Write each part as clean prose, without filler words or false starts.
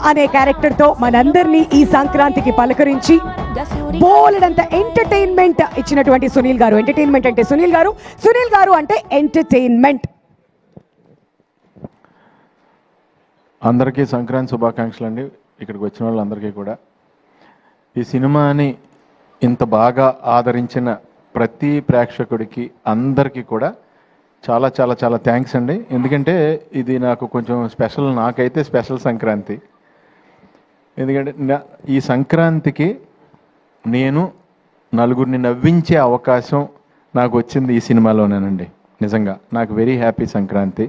అనే క్యారెక్టర్ తో మనందరినీ ఈ సంక్రాంతికి పలకరించి బోలెడంత ఎంటర్టైన్మెంట్ ఇచ్చినటువంటి సునీల్ గారు. ఎంటర్టైన్మెంట్ అంటే సునీల్ గారు, సునీల్ గారు అంటే ఎంటర్టైన్మెంట్. అందరికీ సంక్రాంతి శుభాకాంక్షలు అండి. ఇక్కడికి వచ్చిన వాళ్ళందరికీ కూడా ఈ సినిమాని ఇంత బాగా ఆదరించిన ప్రతి ప్రేక్షకుడికి అందరికీ కూడా చాలా చాలా చాలా థ్యాంక్స్ అండి. ఎందుకంటే ఇది నాకు కొంచెం స్పెషల్, నాకైతే స్పెషల్ సంక్రాంతి. ఎందుకంటే ఈ సంక్రాంతికి నేను నలుగురిని నవ్వించే అవకాశం నాకు వచ్చింది ఈ సినిమాలోనేనండి. నిజంగా నాకు very happy Sankranti.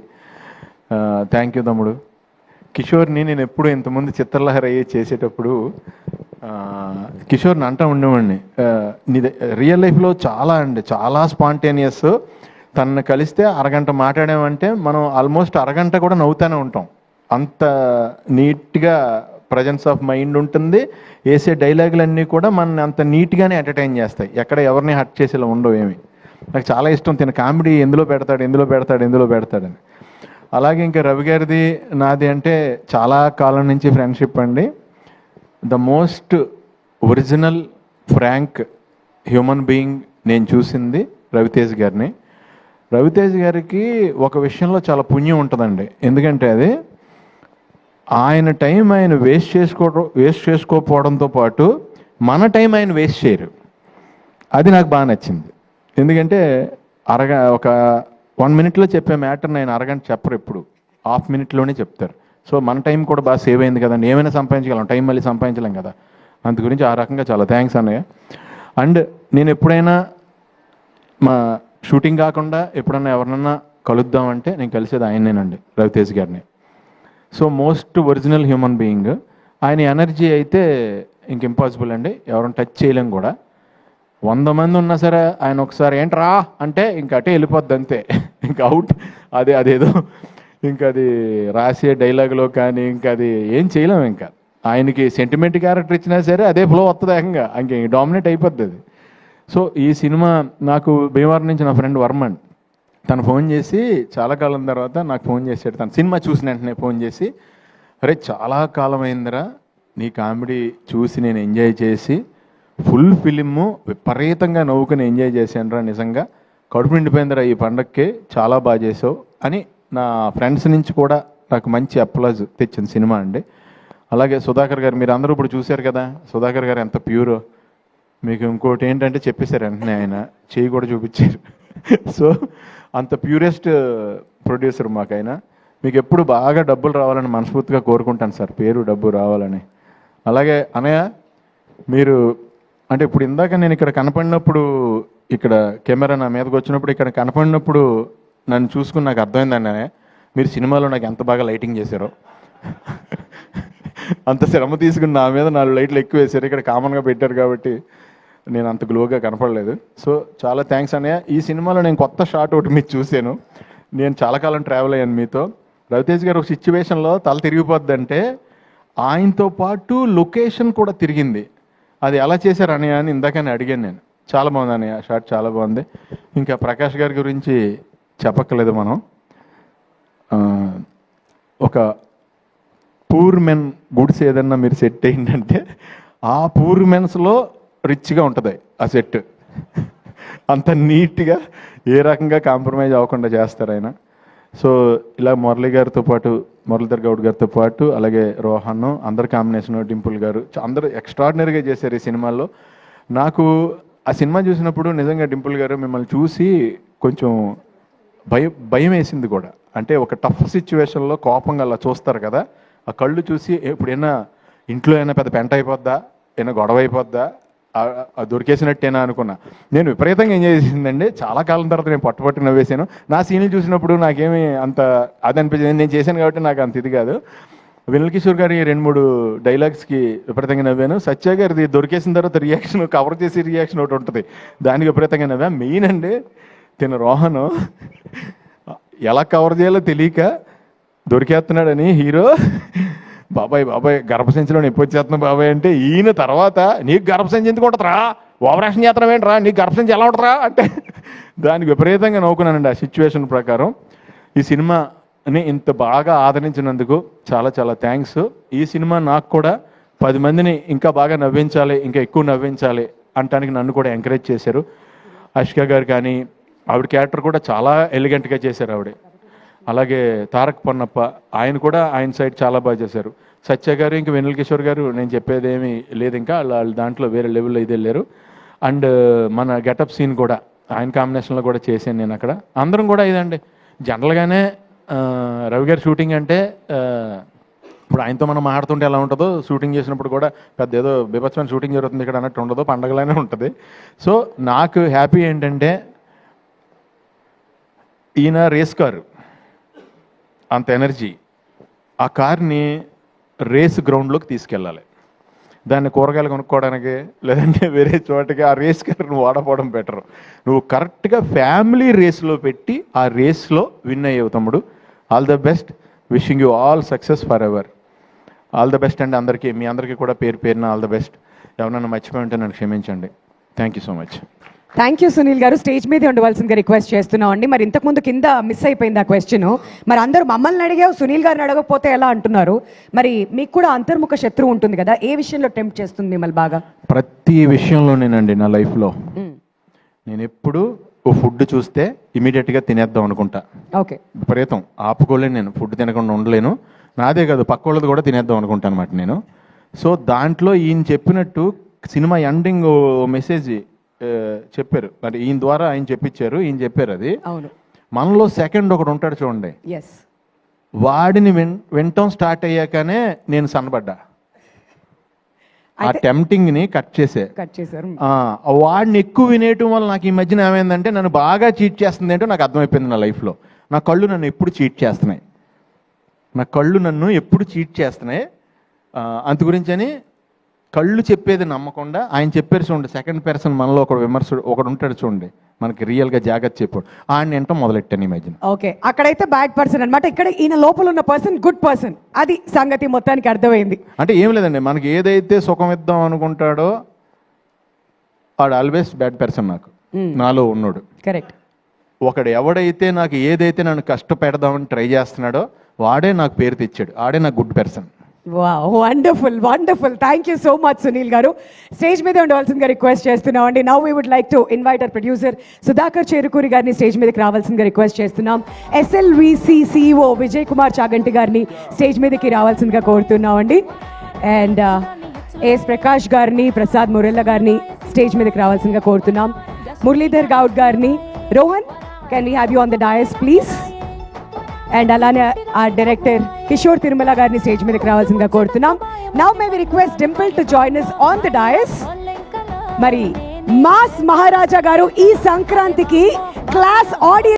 Thank you తమ్ముడు. కిషోర్ని నేను ఎప్పుడు ఇంతకుముందు చిత్రలహరి అయ్యి చేసేటప్పుడు కిషోర్ని అంటూ ఉండేవాడిని, రియల్ లైఫ్లో చాలా స్పాంటేనియస్. తనను కలిస్తే అరగంట మాట్లాడామంటే మనం ఆల్మోస్ట్ అరగంట కూడా నవ్వుతూనే ఉంటాం. అంత నీట్గా ప్రజెన్స్ ఆఫ్ మైండ్ ఉంటుంది. వేసే డైలాగులన్నీ కూడా మన అంత నీట్గానే ఎంటర్టైన్ చేస్తాయి. ఎక్కడ ఎవరిని హర్ట్ చేసేలా ఉండవు ఏమి. నాకు చాలా ఇష్టం తిన కామెడీ ఎందులో పెడతాడని. అలాగే ఇంకా రవి గారిది నాది అంటే చాలా కాలం నుంచి ఫ్రెండ్షిప్ అండి. The most original frank human being నేను చూసింది రవితేజ్ గారిని. రవితేజ్ గారికి ఒక విషయంలో చాలా పుణ్యం ఉంటుందండి. ఎందుకంటే అది ఆయన టైం ఆయన వేస్ట్ చేసుకోకపోవడంతో పాటు మన టైం ఆయన వేస్ట్ చేయరు. అది నాకు బాగా నచ్చింది. ఎందుకంటే ఒక 1 minute చెప్పే మ్యాటర్ని ఆయన అరగంట చెప్పరు, ఎప్పుడు ½ minute చెప్తారు. సో మన టైం కూడా బాగా సేవ్ అయింది కదండి. ఏమైనా సంపాదించగలం, టైం మళ్ళీ సంపాదించలేం కదా. అందు గురించి ఆ రకంగా చాలా థ్యాంక్స్ అన్నయ్య. అండ్ నేను ఎప్పుడైనా మా షూటింగ్ కాకుండా ఎప్పుడన్నా ఎవరినన్నా కలుద్దామంటే నేను కలిసేది ఆయనేనండి, రవితేజ్ గారిని. So most original human being. ఆయన ఎనర్జీ అయితే ఇంక ఇంపాసిబుల్ అండి, ఎవరైనా టచ్ చేయలేం కూడా. 100 మంది ఉన్నా సరే ఆయన ఒకసారి ఏంట్రా అంటే ఇంక అటే వెళ్ళిపోద్ది అంతే, ఇంకా అవుట్. అదేదో ఇంకా అది రాసే డైలాగులో కానీ ఇంకా అది ఏం చేయలేము. ఇంకా ఆయనకి సెంటిమెంట్ క్యారెక్టర్ ఇచ్చినా సరే అదే ఫ్లో వస్తుంది, ఏకంగా ఇంక డామినేట్ అయిపోద్ది అది. సో ఈ సినిమా నాకు భీమవరం నుంచి నా ఫ్రెండ్ వర్మన్ తను ఫోన్ చేసి చాలా కాలం తర్వాత నాకు ఫోన్ చేశాడు. తను సినిమా చూసిన వెంటనే ఫోన్ చేసి, అరే చాలా కాలం అయిందిరా నీ కామెడీ చూసి నేను ఎంజాయ్ చేసి ఫుల్ ఫిలిము విపరీతంగా నవ్వుకుని ఎంజాయ్ చేశాను రా, నిజంగా కడుపు నిండిపోయిందిరా ఈ పండక్కి, చాలా బాగా చేసావు అని నా ఫ్రెండ్స్ నుంచి కూడా నాకు మంచి అప్లాజ్ తెచ్చిన సినిమా అండి. అలాగే సుధాకర్ గారు, మీరు అందరూ ఇప్పుడు చూశారు కదా సుధాకర్ గారు ఎంత ప్యూరో. మీకు ఇంకోటి ఏంటంటే చెప్పేశారు వెంటనే, ఆయన చేయి కూడా చూపించారు. సో అంత ప్యూరెస్ట్ ప్రొడ్యూసర్ మాకు ఆయన. మీకు ఎప్పుడు బాగా డబ్బులు రావాలని మనస్ఫూర్తిగా కోరుకుంటాను సార్, పేరు డబ్బు రావాలని. అలాగే అనయ్య, మీరు అంటే ఇప్పుడు ఇందాక నేను ఇక్కడ కనపడినప్పుడు, ఇక్కడ కెమెరా నా మీదకి వచ్చినప్పుడు ఇక్కడ కనపడినప్పుడు నన్ను చూసుకుని నాకు అర్థమైందండి, మీరు సినిమాలో నాకు ఎంత బాగా లైటింగ్ చేశారో. అంత శ్రమ తీసుకుని నా మీద 4 లైట్లు ఎక్కువ వేశారు. ఇక్కడ కామన్గా పెట్టారు కాబట్టి నేను అంత గ్లోగా కనపడలేదు. సో చాలా థ్యాంక్స్ అన్నయ్య. ఈ సినిమాలో నేను కొత్త షాట్ ఒకటి మీరు చూశాను. నేను చాలా కాలం ట్రావెల్ అయ్యాను మీతో. రవితేజ్ గారు ఒక సిచ్యువేషన్లో తల తిరిగిపోద్దంటే ఆయనతో పాటు లొకేషన్ కూడా తిరిగింది. అది ఎలా చేశారు అన్నయ్య అని ఇందాకనే అడిగాను నేను. చాలా బాగుంది అన్నయ్య, షాట్ చాలా బాగుంది. ఇంకా ప్రకాష్ గారి గురించి చెప్పక్కర్లేదు మనం. ఒక పూర్ మెన్ గుడ్స్ ఏదన్నా మీరు సెట్ అయిందంటే ఆ పూర్ మెన్స్లో రిచ్గా ఉంటుంది ఆ సెట్. అంత నీట్గా ఏ రకంగా కాంప్రమైజ్ అవ్వకుండా చేస్తారు ఆయన. సో ఇలా మురళీధర్ గౌడ్ గారితో పాటు అలాగే రోహన్, అందరి కాంబినేషన్, డింపుల్ గారు అందరూ ఎక్స్ట్రాడినరీగా చేశారు ఈ సినిమాలో. నాకు ఆ సినిమా చూసినప్పుడు నిజంగా డింపుల్ గారు మిమ్మల్ని చూసి కొంచెం భయం వేసింది కూడా. అంటే ఒక టఫ్ సిచ్యువేషన్లో కోపంగా అలా చూస్తారు కదా, ఆ కళ్ళు చూసి ఎప్పుడైనా ఇంట్లో అయినా పెద్ద పెంట అయిపోద్దా, ఏమైనా గొడవ అయిపోద్దా, దొరికేసినట్టేనా అనుకున్నా. నేను విపరీతంగా ఎంజాయ్ చేసిందండి. చాలా కాలం తర్వాత నేను పట్టుపట్టి నవ్వేశాను. నా సీన్లు చూసినప్పుడు నాకేమీ అంత అది అనిపించింది, నేను చేశాను కాబట్టి నాకు అంత ఇది కాదు. వెన్నెల కిషోర్ గారి 2-3 డైలాగ్స్కి విపరీతంగా నవ్వాను. సత్య గారిది దొరికేసిన తర్వాత రియాక్షన్, కవర్ చేసి రియాక్షన్ ఒకటి ఉంటుంది, దానికి విపరీతంగా నవ్వా. మెయిన్ అండి తిన రోహన్ ఎలా కవర్ చేయాలో తెలియక దొరికేస్తున్నాడని హీరో, బాబాయ్ గర్భసంచిలో నొప్పి వచ్చేస్తున్నావు బాబాయ్ అంటే, ఈయన తర్వాత నీకు గర్భసంచి ఎందుకు ఉంటుందిరా, ఓవరాక్షన్ చేస్తున్నావు ఏంట్రా, నీకు గర్భసంచి ఎలా ఉంటుందిరా అంటే దానికి విపరీతంగా నవ్వుకున్నానండి ఆ సిచ్యువేషన్ ప్రకారం. ఈ సినిమా ని ఇంత బాగా ఆదరించినందుకు చాలా చాలా థ్యాంక్స్. ఈ సినిమా నాకు కూడా 10 మందిని ఇంకా బాగా నవ్వించాలి, ఇంకా ఎక్కువ నవ్వించాలి అంటానికి నన్ను కూడా ఎంకరేజ్ చేశారు. అష్క గారు కానీ, ఆవిడ క్యారెక్టర్ కూడా చాలా ఎలిగెంట్గా చేశారు ఆవిడ. అలాగే తారక్ పొన్నప్ప, ఆయన కూడా ఆయన సైడ్ చాలా బాగా చేశారు. సత్య గారు, ఇంకా వెన్నెల కిషోర్ గారు, నేను చెప్పేది ఏమీ లేదు, ఇంకా వాళ్ళు దాంట్లో వేరే లెవెల్లో ఇది వెళ్ళారు. అండ్ మన గెటప్ సీన్ కూడా ఆయన కాంబినేషన్లో కూడా చేశాను నేను అక్కడ. అందరం కూడా ఇదండి జనరల్గానే రవి గారి షూటింగ్ అంటే ఇప్పుడు ఆయనతో మనం మాట్లాడుతుంటే ఎలా ఉంటుందో, షూటింగ్ చేసినప్పుడు కూడా పెద్ద ఏదో బీభత్సమైన షూటింగ్ జరుగుతుంది ఇక్కడ అన్నట్టు ఉండదు, పండగలానే ఉంటుంది. సో నాకు హ్యాపీ ఏంటంటే ఈయన రేస్ కారు అంత ఎనర్జీ, ఆ కార్ని రేస్ గ్రౌండ్లోకి తీసుకెళ్ళాలి. దాన్ని కూరగాయలు కొనుక్కోవడానికి లేదంటే వేరే చోటకి ఆ రేస్ కార్ని వాడపోవడం బెటర్. నువ్వు కరెక్ట్గా ఫ్యామిలీ రేస్లో పెట్టి ఆ రేస్లో విన్ అయ్యేవు తమ్ముడు. All the best, wishing you all success for ever. All the best అండి అందరికీ, మీ అందరికీ కూడా పేరు పేరున ఆల్ ద బెస్ట్. ఎవరన్నా మర్చిపోయి ఉంటే నన్ను క్షమించండి. Thank you so much. Thank you Sunil గారు. స్టేజ్ మీద ఉండవలసిందిగా రిక్వెస్ట్ చేస్తున్నాం అండి. మరి ఇంతకుముందు కింద మిస్ అయిపోయింది ఆ క్వశ్చన్. మరి అందరూ మమ్మల్ని అడిగావు, సునీల్ గారిని అడగకపోతే ఎలా అంటున్నారు. మరి మీకు కూడా అంతర్ముఖ శత్రువు ఉంటుంది కదా, ఏ విషయంలో టెంప్ట్ చేస్తుంది మిమ్మల్ని బాగా? ప్రతి విషయంలోనేనండి నా లైఫ్లో. నేను ఎప్పుడు ఓ ఫుడ్ చూస్తే ఇమీడియట్గా తినేద్దాం అనుకుంటా. ఓకే. విపరీతం ఆపుకోలేను, నేను ఫుడ్ తినకుండా ఉండలేను. నాదే కాదు పక్క వాళ్ళది కూడా తినేద్దాం అనుకుంటాను అనమాట నేను. సో దాంట్లో ఈయన చెప్పినట్టు సినిమా ఎండింగ్ మెసేజ్ చెప్పారు, మరి ఈయన ద్వారా ఆయన చెప్పించారు, ఈయన చెప్పారు. అది అవును, మనలో సెకండ్ ఒకడు ఉంటాడు చూడండి, వాడిని వినటం స్టార్ట్ అయ్యాకనే నేను సన్నబడ్డా. ఆ టెంప్టింగ్ని కట్ చేశారు. వాడిని ఎక్కువ వినేయటం వల్ల నాకు ఈ మధ్యన ఏమైందంటే నన్ను బాగా చీట్ చేస్తుంది ఏంటో నాకు అర్థమైపోయింది. నా లైఫ్లో నా కళ్ళు నన్ను ఎప్పుడు చీట్ చేస్తున్నాయి, అందు గురించని కళ్ళు చెప్పేది నమ్మకుండా ఆయన చెప్పారు చూడండి, సెకండ్ పర్సన్ మనలో ఒకడు ఉంటాడు చూడండి, మనకి రియల్గా జాగ్రత్త చెప్పాడు, ఆయన ఏంటో మొదలెట్టాను ఈ మధ్యన. ఓకే, అక్కడైతే బ్యాడ్ పర్సన్ అనమాట, ఇక్కడ ఈయన లోపల ఉన్న పర్సన్ గుడ్ పర్సన్. అది సంగతి మొత్తానికి అర్థమైంది. అంటే ఏం లేదండి, మనకి ఏదైతే సుఖం ఇద్దాం అనుకుంటాడో వాడు ఆల్వేస్ బ్యాడ్ పర్సన్ నాలో ఉన్నాడు. కరెక్ట్. ఒకడు ఎవడైతే నాకు ఏదైతే నన్ను కష్టపెడదామని ట్రై చేస్తున్నాడో వాడే నాకు పేరు తెచ్చాడు, ఆడే నాకు good person. Wonderful wonderful. Thank you so much Sunil గారు. స్టేజ్ మీద ఉండవలసిందిగా రిక్వెస్ట్ చేస్తున్నాం అండి. Now we would like to invite our producer Sudhakar Cherukuri గారిని స్టేజ్ మీదకి రావాల్సిందిగా రిక్వెస్ట్ చేస్తున్నాం. SLVC CEO విజయ్ కుమార్ చాగంటి గారిని స్టేజ్ మీదకి రావాల్సిందిగా కోరుతున్నాం అండి. అండ్ ఎస్ ప్రకాష్ గారిని, ప్రసాద్ మురెల్ల గారిని స్టేజ్ మీదకి రావాల్సిందిగా కోరుతున్నాం. మురళీధర్ గౌడ్ గారిని, Rohan can we have you on the dais please. And అలానే ఆ డైరెక్టర్ కిషోర్ తిరుమల గారిని స్టేజ్ మీదకి రావాల్సిందిగా కోరుతున్నాం. Now may we request Dimple to join us on the dais. మరి మాస్ మహారాజా గారు ఈ సంక్రాంతికి క్లాస్ ఆడియన్స్